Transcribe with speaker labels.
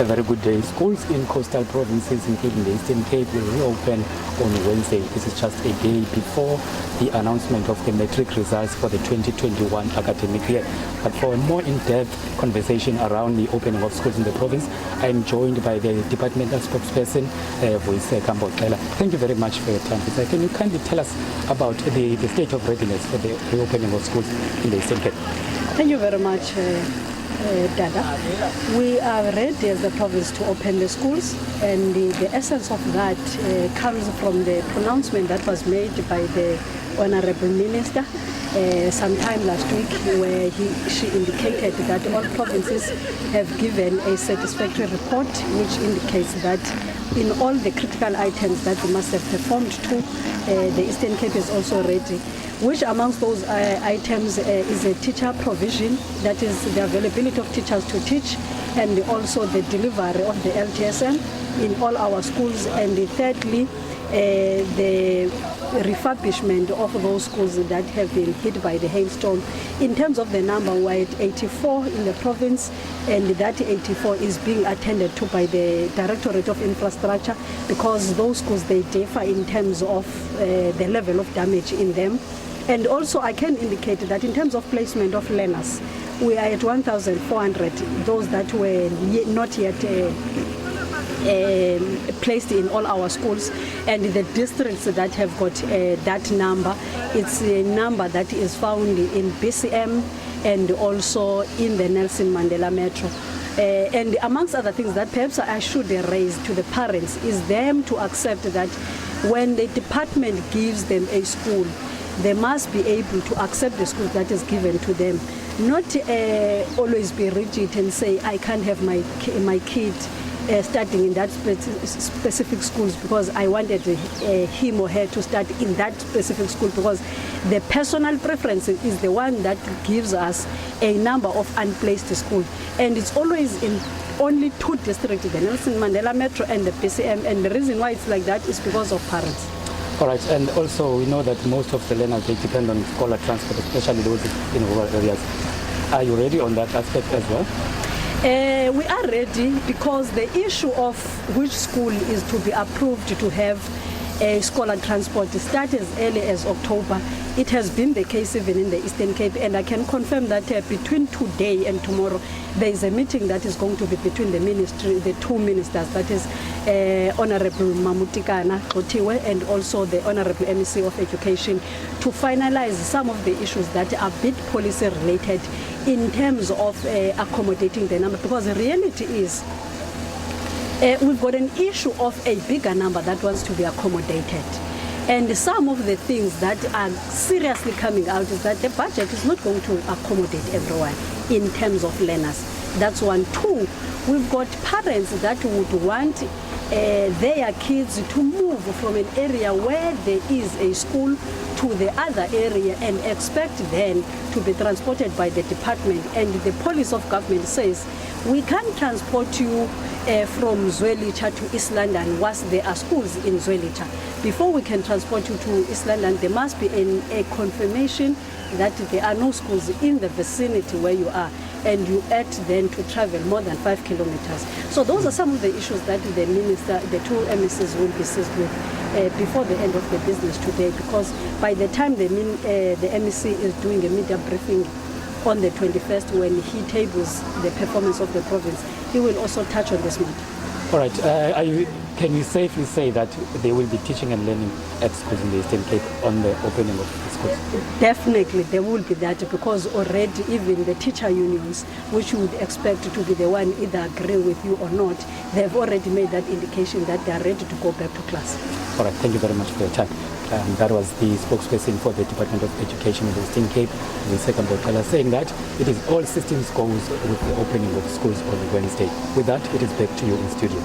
Speaker 1: A very good day. Schools in coastal provinces, including the Eastern Cape, will reopen on Wednesday. This is just a day before the announcement of the matric results for the 2021 academic year. But for a more in-depth conversation around the opening of schools in the province, I am joined by the departmental spokesperson, Lubabalo. Thank you very much for your time. Can you kindly tell us about the state of readiness for the reopening of schools in the Eastern Cape?
Speaker 2: Thank you very much, Dada. We are ready as the province to open the schools, and the essence of that comes from the pronouncement that was made by the Honorable Minister sometime last week, where she indicated that all provinces have given a satisfactory report, which indicates that in all the critical items that they must have performed to, the Eastern Cape is also ready. Which amongst those items is a teacher provision, that is the availability of teachers to teach, and also the delivery of the LTSM in all our schools, and thirdly, the refurbishment of those schools that have been hit by the hailstorm. In terms of the number, we're at 84 in the province, and that 84 is being attended to by the Directorate of Infrastructure, because those schools, they differ in terms of the level of damage in them. And also I can indicate that in terms of placement of learners, we are at 1,400, those that were not yet placed in all our schools, and the districts that have got that number, it's a number that is found in BCM and also in the Nelson Mandela Metro. And amongst other things that perhaps I should raise to the parents is them to accept that when the department gives them a school, they must be able to accept the school that is given to them, not always be rigid and say, I can't have my kid studying in that specific schools because I wanted him or her to start in that specific school, because the personal preference is the one that gives us a number of unplaced schools. And it's always in only two districts, the Nelson Mandela Metro and the PCM, and the reason why it's like that is because of parents.
Speaker 1: All right, and also we know that most of the learners, they depend on scholar transport, especially those in rural areas. Are you ready on that aspect as well?
Speaker 2: We are ready, because the issue of which school is to be approved to have a scholar transport started as early as October. It has been the case even in the Eastern Cape, and I can confirm that between today and tomorrow there is a meeting that is going to be between the ministry, the two ministers, that is Honorable Mamutikana Otiwe and also the Honorable MEC of Education, to finalize some of the issues that are bit policy related in terms of accommodating the number, because the reality is we've got an issue of a bigger number that wants to be accommodated. And some of the things that are seriously coming out is that the budget is not going to accommodate everyone in terms of learners. That's one. Two, we've got parents that would want their kids to move from an area where there is a school to the other area and expect then to be transported by the department. And the policy of government says, we can't transport you from Zwelitsha to East London once there are schools in Zwelitsha. Before we can transport you to East London, there must be a confirmation that there are no schools in the vicinity where you are, and you had then to travel more than 5 kilometers. So those are some of the issues that the minister, the two MECs will be seized with before the end of the business today, because by the time the MEC is doing a media briefing on the 21st, when he tables the performance of the province, he will also touch on this matter.
Speaker 1: All right. Can you safely say that they will be teaching and learning at schools in the Eastern Cape on the opening of the schools?
Speaker 2: Definitely, there will be that, because already even the teacher unions, which you would expect to be the one either agree with you or not, they've already made that indication that they are ready to go back to class.
Speaker 1: All right. Thank you very much for your time. That was the spokesperson for the Department of Education in the Eastern Cape, Lubabalo, saying that it is all systems goes with the opening of schools on Wednesday. With that, it is back to you in studio.